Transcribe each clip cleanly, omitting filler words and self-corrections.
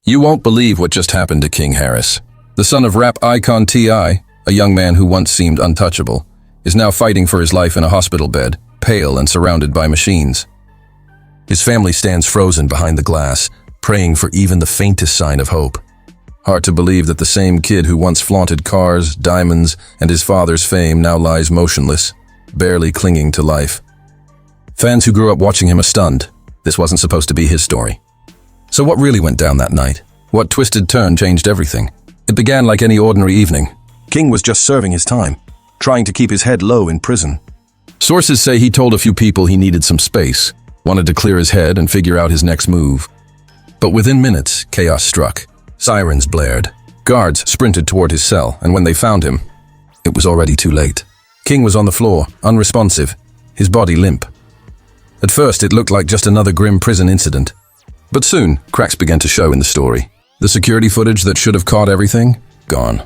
You won't believe what just happened to King Harris. The son of rap icon T.I., a young man who once seemed untouchable, is now fighting for his life in a hospital bed, pale and surrounded by machines. His family stands frozen behind the glass, praying for even the faintest sign of hope. Hard to believe that the same kid who once flaunted cars, diamonds, and his father's fame now lies motionless, barely clinging to life. Fans who grew up watching him are stunned. This wasn't supposed to be his story. So what really went down that night? What twisted turn changed everything? It began like any ordinary evening. King was just serving his time, trying to keep his head low in prison. Sources say he told a few people he needed some space, wanted to clear his head and figure out his next move. But within minutes, chaos struck. Sirens blared. Guards sprinted toward his cell, and when they found him, it was already too late. King was on the floor, unresponsive, his body limp. At first, it looked like just another grim prison incident. But soon, cracks began to show in the story. The security footage that should have caught everything, gone.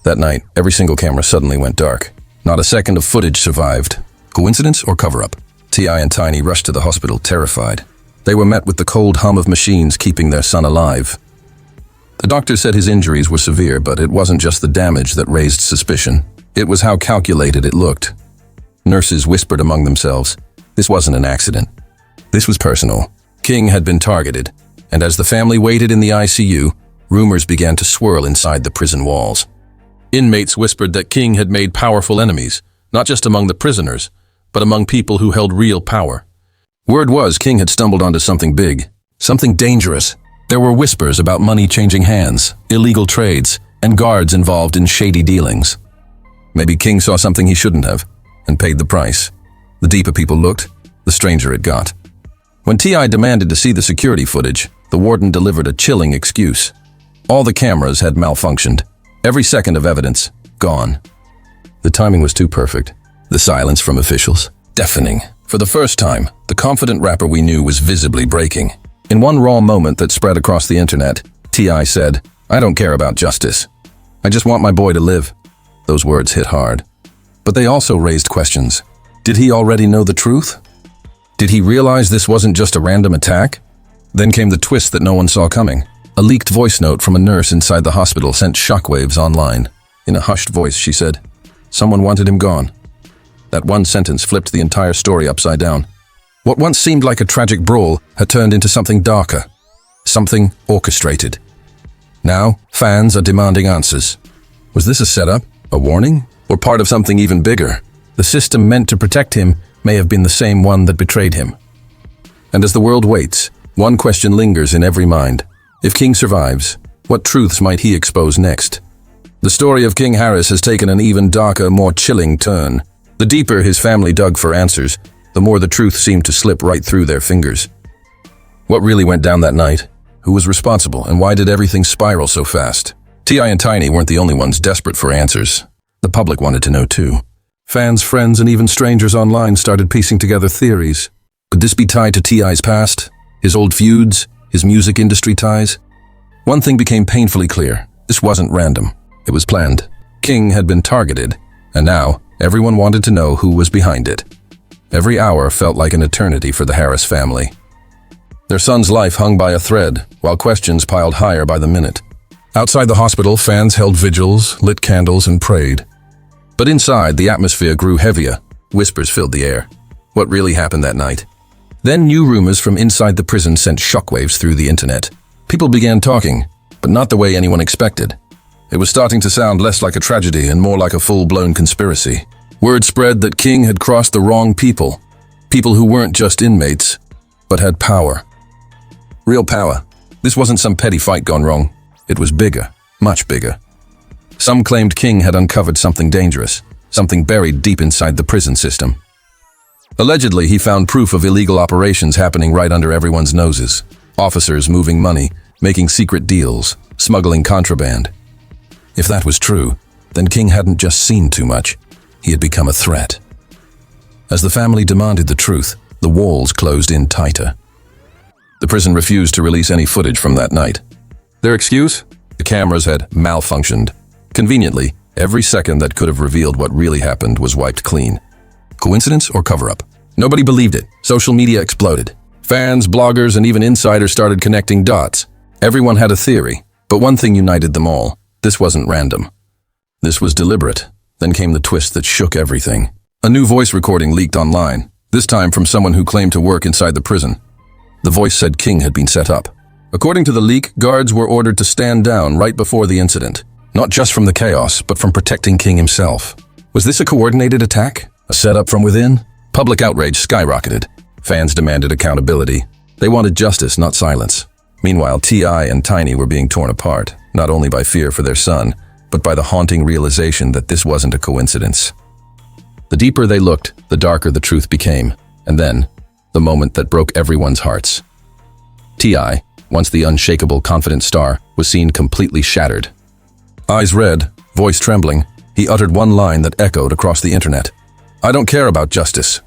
That night, every single camera suddenly went dark. Not a second of footage survived. Coincidence or cover-up? T.I. and Tiny rushed to the hospital, terrified. They were met with the cold hum of machines keeping their son alive. The doctor said his injuries were severe, but it wasn't just the damage that raised suspicion. It was how calculated it looked. Nurses whispered among themselves. This wasn't an accident. This was personal. King had been targeted, and as the family waited in the ICU, rumors began to swirl inside the prison walls. Inmates whispered that King had made powerful enemies, not just among the prisoners, but among people who held real power. Word was King had stumbled onto something big, something dangerous. There were whispers about money changing hands, illegal trades, and guards involved in shady dealings. Maybe King saw something he shouldn't have, and paid the price. The deeper people looked, the stranger it got. When T.I. demanded to see the security footage, the warden delivered a chilling excuse. All the cameras had malfunctioned. Every second of evidence, gone. The timing was too perfect. The silence from officials, deafening. For the first time, the confident rapper we knew was visibly breaking. In one raw moment that spread across the internet, T.I. said, "I don't care about justice. I just want my boy to live." Those words hit hard. But they also raised questions. Did he already know the truth? Did he realize this wasn't just a random attack? Then came the twist that no one saw coming. A leaked voice note from a nurse inside the hospital sent shockwaves online. In a hushed voice, she said, "Someone wanted him gone." That one sentence flipped the entire story upside down. What once seemed like a tragic brawl had turned into something darker, something orchestrated. Now, fans are demanding answers. Was this a setup, a warning, or part of something even bigger? The system meant to protect him may have been the same one that betrayed him. And as the world waits, one question lingers in every mind. If King survives, what truths might he expose next? The story of King Harris has taken an even darker, more chilling turn. The deeper his family dug for answers, the more the truth seemed to slip right through their fingers. What really went down that night? Who was responsible, and why did everything spiral so fast? T.I. and Tiny weren't the only ones desperate for answers. The public wanted to know too. Fans, friends, and even strangers online started piecing together theories. Could this be tied to T.I.'s past? His old feuds? His music industry ties? One thing became painfully clear. This wasn't random. It was planned. King had been targeted, and now everyone wanted to know who was behind it. Every hour felt like an eternity for the Harris family. Their son's life hung by a thread, while questions piled higher by the minute. Outside the hospital, fans held vigils, lit candles, and prayed. But inside, the atmosphere grew heavier. Whispers filled the air. What really happened that night? Then new rumors from inside the prison sent shockwaves through the internet. People began talking, but not the way anyone expected. It was starting to sound less like a tragedy and more like a full-blown conspiracy. Word spread that King had crossed the wrong people. People who weren't just inmates, but had power. Real power. This wasn't some petty fight gone wrong. It was bigger, much bigger. Some claimed King had uncovered something dangerous, something buried deep inside the prison system. Allegedly, he found proof of illegal operations happening right under everyone's noses. Officers moving money, making secret deals, smuggling contraband. If that was true, then King hadn't just seen too much. He had become a threat. As the family demanded the truth, the walls closed in tighter. The prison refused to release any footage from that night. Their excuse? The cameras had malfunctioned. Conveniently, every second that could have revealed what really happened was wiped clean. Coincidence or cover-up? Nobody believed it. Social media exploded. Fans, bloggers, and even insiders started connecting dots. Everyone had a theory, but one thing united them all. This wasn't random. This was deliberate. Then came the twist that shook everything. A new voice recording leaked online, this time from someone who claimed to work inside the prison. The voice said King had been set up. According to the leak, guards were ordered to stand down right before the incident, not just from the chaos, but from protecting King himself. Was this a coordinated attack? A setup from within? Public outrage skyrocketed. Fans demanded accountability. They wanted justice, not silence. Meanwhile, T.I. and Tiny were being torn apart, not only by fear for their son, but by the haunting realization that this wasn't a coincidence. The deeper they looked, the darker the truth became. And then, the moment that broke everyone's hearts. T.I., once the unshakable, confident star, was seen completely shattered. Eyes red, voice trembling, he uttered one line that echoed across the internet. "I don't care about justice.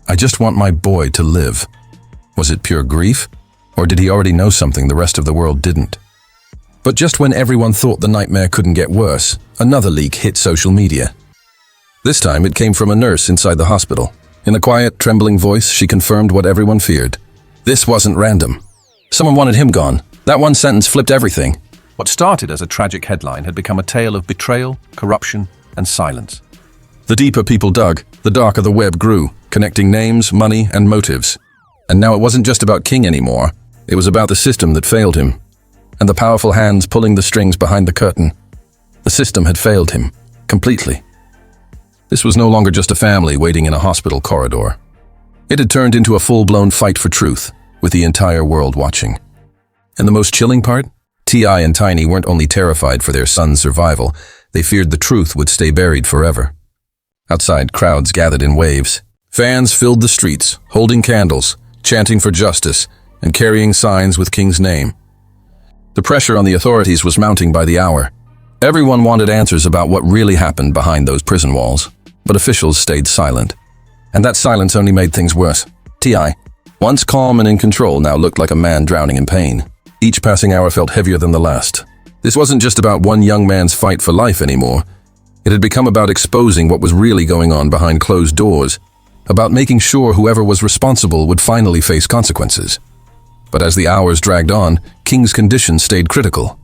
I just want my boy to live." Was it pure grief? Or did he already know something the rest of the world didn't? But just when everyone thought the nightmare couldn't get worse, another leak hit social media. This time it came from a nurse inside the hospital. In a quiet, trembling voice, she confirmed what everyone feared. This wasn't random. Someone wanted him gone. That one sentence flipped everything. What started as a tragic headline had become a tale of betrayal, corruption, and silence. The deeper people dug, the darker the web grew, connecting names, money, and motives. And now it wasn't just about King anymore. It was about the system that failed him, and the powerful hands pulling the strings behind the curtain. The system had failed him, completely. This was no longer just a family waiting in a hospital corridor. It had turned into a full-blown fight for truth, with the entire world watching. And the most chilling part? T.I. and Tiny weren't only terrified for their son's survival, they feared the truth would stay buried forever. Outside, crowds gathered in waves. Fans filled the streets, holding candles, chanting for justice, and carrying signs with King's name. The pressure on the authorities was mounting by the hour. Everyone wanted answers about what really happened behind those prison walls, but officials stayed silent. And that silence only made things worse. T.I., once calm and in control, now looked like a man drowning in pain. Each passing hour felt heavier than the last. This wasn't just about one young man's fight for life anymore. It had become about exposing what was really going on behind closed doors, about making sure whoever was responsible would finally face consequences. But as the hours dragged on, King's condition stayed critical.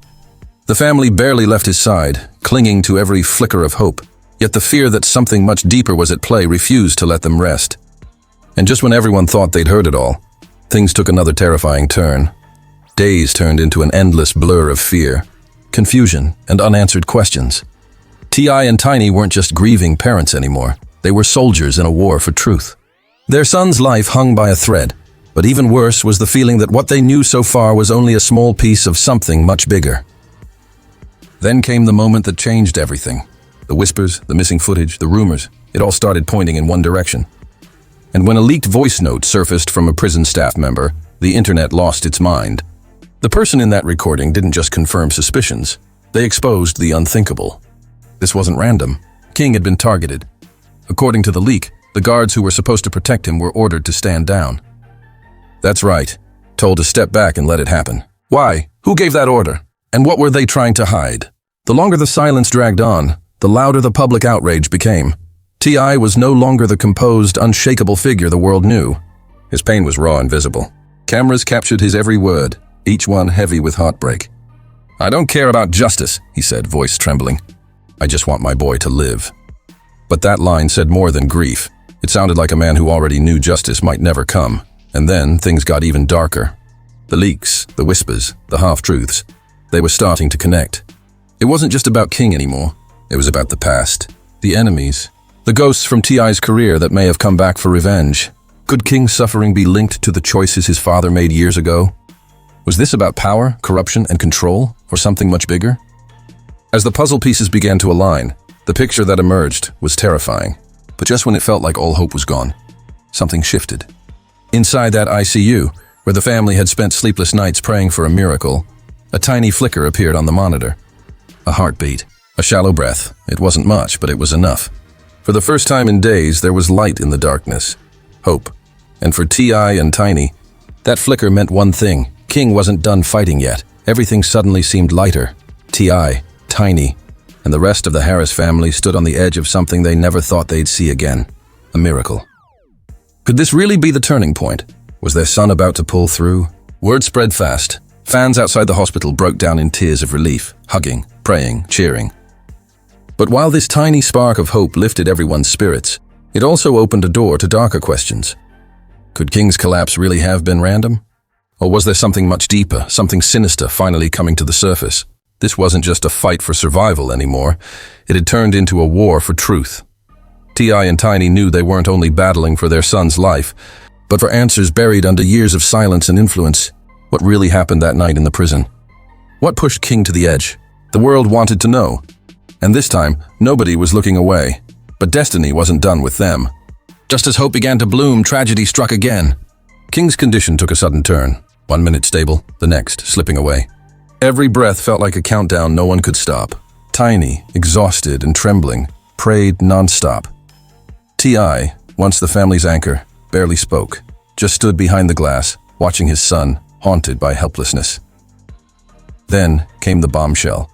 The family barely left his side, clinging to every flicker of hope, yet the fear that something much deeper was at play refused to let them rest. And just when everyone thought they'd heard it all, things took another terrifying turn. Days turned into an endless blur of fear, confusion, and unanswered questions. T.I. and Tiny weren't just grieving parents anymore. They were soldiers in a war for truth. Their son's life hung by a thread, but even worse was the feeling that what they knew so far was only a small piece of something much bigger. Then came the moment that changed everything. The whispers, the missing footage, the rumors, it all started pointing in one direction. And when a leaked voice note surfaced from a prison staff member, the internet lost its mind. The person in that recording didn't just confirm suspicions, they exposed the unthinkable. This wasn't random. King had been targeted. According to the leak, the guards who were supposed to protect him were ordered to stand down. That's right, told to step back and let it happen. Why? Who gave that order? And what were they trying to hide? The longer the silence dragged on, the louder the public outrage became. T.I. was no longer the composed, unshakable figure the world knew. His pain was raw and visible. Cameras captured his every word, each one heavy with heartbreak. "I don't care about justice," he said, voice trembling. "I just want my boy to live." But that line said more than grief. It sounded like a man who already knew justice might never come. And then things got even darker. The leaks, the whispers, the half-truths, they were starting to connect. It wasn't just about King anymore. It was about the past, the enemies, the ghosts from T.I.'s career that may have come back for revenge. Could King's suffering be linked to the choices his father made years ago? Was this about power, corruption, and control, or something much bigger? As the puzzle pieces began to align, the picture that emerged was terrifying. But just when it felt like all hope was gone, something shifted. Inside that ICU, where the family had spent sleepless nights praying for a miracle, a tiny flicker appeared on the monitor. A heartbeat, a shallow breath. It wasn't much, but it was enough. For the first time in days, there was light in the darkness. Hope. And for T.I. and Tiny, that flicker meant one thing. King wasn't done fighting yet. Everything suddenly seemed lighter. T.I., Tiny, and the rest of the Harris family stood on the edge of something they never thought they'd see again. A miracle. Could this really be the turning point? Was their son about to pull through? Word spread fast. Fans outside the hospital broke down in tears of relief, hugging, praying, cheering. But while this tiny spark of hope lifted everyone's spirits, it also opened a door to darker questions. Could King's collapse really have been random? Or was there something much deeper, something sinister finally coming to the surface? This wasn't just a fight for survival anymore. It had turned into a war for truth. T.I. and Tiny knew they weren't only battling for their son's life, but for answers buried under years of silence and influence. What really happened that night in the prison? What pushed King to the edge? The world wanted to know. And this time, nobody was looking away. But destiny wasn't done with them. Just as hope began to bloom, tragedy struck again. King's condition took a sudden turn. 1 minute stable, the next slipping away. Every breath felt like a countdown no one could stop. Tiny, exhausted and trembling, prayed non-stop. T.I., once the family's anchor, barely spoke, just stood behind the glass, watching his son, haunted by helplessness. Then came the bombshell.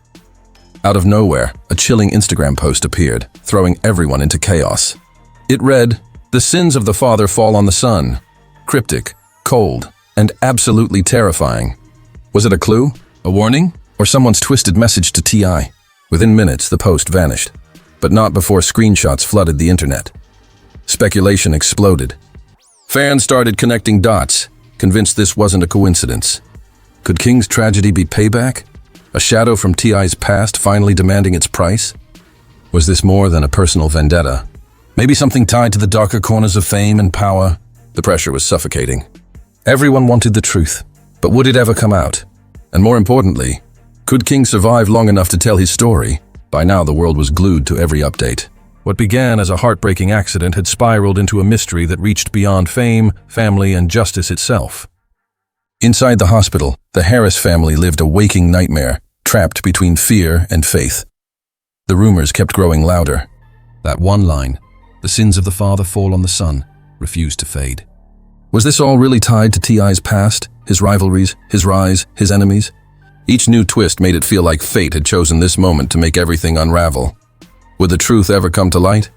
Out of nowhere, a chilling Instagram post appeared, throwing everyone into chaos. It read, "The sins of the father fall on the son." Cryptic, cold, and absolutely terrifying. Was it a clue? A warning? Or someone's twisted message to T.I.? Within minutes, the post vanished. But not before screenshots flooded the internet. Speculation exploded. Fans started connecting dots, convinced this wasn't a coincidence. Could King's tragedy be payback? A shadow from T.I.'s past finally demanding its price? Was this more than a personal vendetta? Maybe something tied to the darker corners of fame and power? The pressure was suffocating. Everyone wanted the truth, but would it ever come out? And more importantly, could King survive long enough to tell his story? By now, the world was glued to every update. What began as a heartbreaking accident had spiraled into a mystery that reached beyond fame, family, and justice itself. Inside the hospital, the Harris family lived a waking nightmare, trapped between fear and faith. The rumors kept growing louder. That one line, "The sins of the father fall on the son," refused to fade. Was this all really tied to T.I.'s past, his rivalries, his rise, his enemies? Each new twist made it feel like fate had chosen this moment to make everything unravel. Would the truth ever come to light?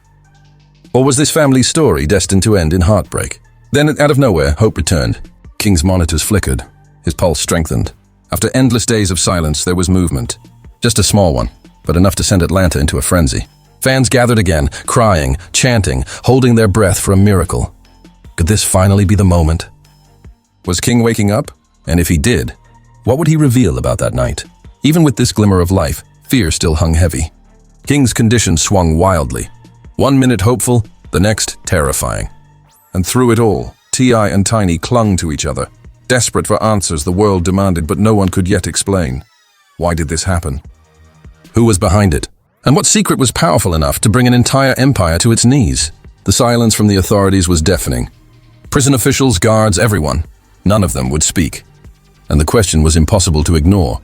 Or was this family's story destined to end in heartbreak? Then, out of nowhere, hope returned. King's monitors flickered. His pulse strengthened. After endless days of silence, there was movement. Just a small one, but enough to send Atlanta into a frenzy. Fans gathered again, crying, chanting, holding their breath for a miracle. Could this finally be the moment? Was King waking up? And if he did, what would he reveal about that night? Even with this glimmer of life, fear still hung heavy. King's condition swung wildly. 1 minute hopeful, the next terrifying. And through it all, T.I. and Tiny clung to each other, desperate for answers the world demanded but no one could yet explain. Why did this happen? Who was behind it? And what secret was powerful enough to bring an entire empire to its knees? The silence from the authorities was deafening. Prison officials, guards, everyone. None of them would speak. And the question was impossible to ignore.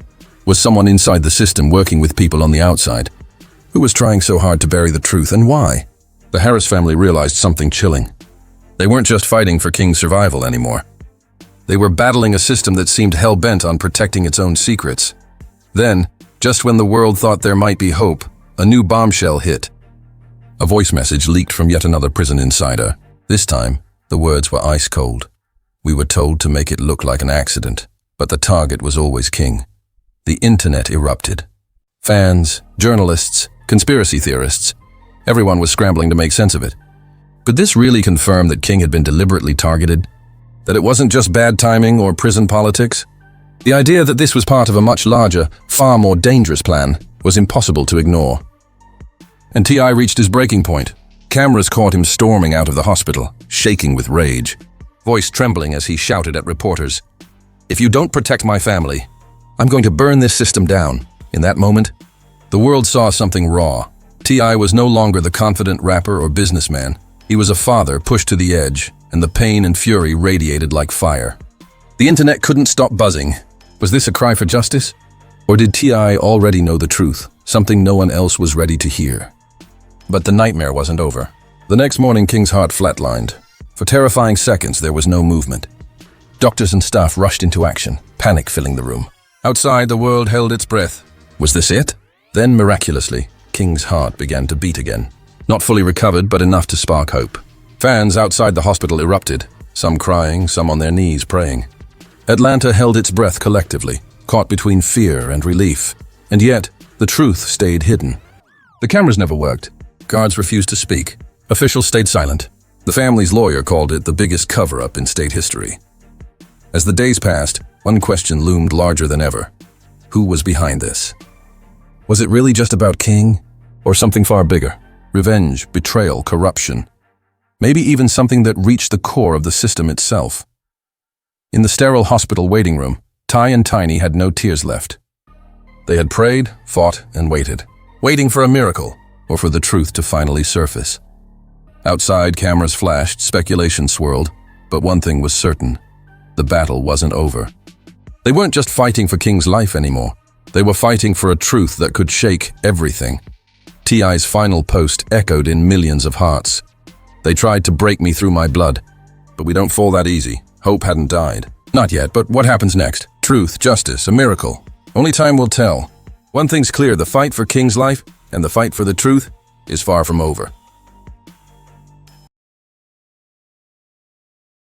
Was someone inside the system working with people on the outside? Who was trying so hard to bury the truth, and why? The Harris family realized something chilling. They weren't just fighting for King's survival anymore. They were battling a system that seemed hell-bent on protecting its own secrets. Then, just when the world thought there might be hope, a new bombshell hit. A voice message leaked from yet another prison insider. This time, the words were ice cold. We were told to make it look like an accident, but the target was always King. The internet erupted. Fans, journalists, conspiracy theorists, everyone was scrambling to make sense of it. Could this really confirm that King had been deliberately targeted? That it wasn't just bad timing or prison politics? The idea that this was part of a much larger, far more dangerous plan was impossible to ignore. And T.I. reached his breaking point. Cameras caught him storming out of the hospital, shaking with rage, voice trembling as he shouted at reporters, "If you don't protect my family, I'm going to burn this system down." In that moment, the world saw something raw. T.I. was no longer the confident rapper or businessman. He was a father pushed to the edge, and the pain and fury radiated like fire. The internet couldn't stop buzzing. Was this a cry for justice? Or did T.I. already know the truth, something no one else was ready to hear? But the nightmare wasn't over. The next morning, King's heart flatlined. For terrifying seconds, there was no movement. Doctors and staff rushed into action, panic filling the room. Outside, the world held its breath. Was this it? Then, miraculously, King's heart began to beat again. Not fully recovered, but enough to spark hope. Fans outside the hospital erupted, some crying, some on their knees praying. Atlanta held its breath collectively, caught between fear and relief. And yet, the truth stayed hidden. The cameras never worked. Guards refused to speak. Officials stayed silent. The family's lawyer called it the biggest cover-up in state history. As the days passed, one question loomed larger than ever. Who was behind this? Was it really just about King? Or something far bigger? Revenge, betrayal, corruption. Maybe even something that reached the core of the system itself. In the sterile hospital waiting room, Ty and Tiny had no tears left. They had prayed, fought, and waited. Waiting for a miracle, or for the truth to finally surface. Outside, cameras flashed, speculation swirled, but one thing was certain. The battle wasn't over. They weren't just fighting for King's life anymore. They were fighting for a truth that could shake everything. T.I.'s final post echoed in millions of hearts. They tried to break me through my blood, but we don't fall that easy. Hope hadn't died. Not yet, but what happens next? Truth, justice, a miracle. Only time will tell. One thing's clear, the fight for King's life and the fight for the truth is far from over.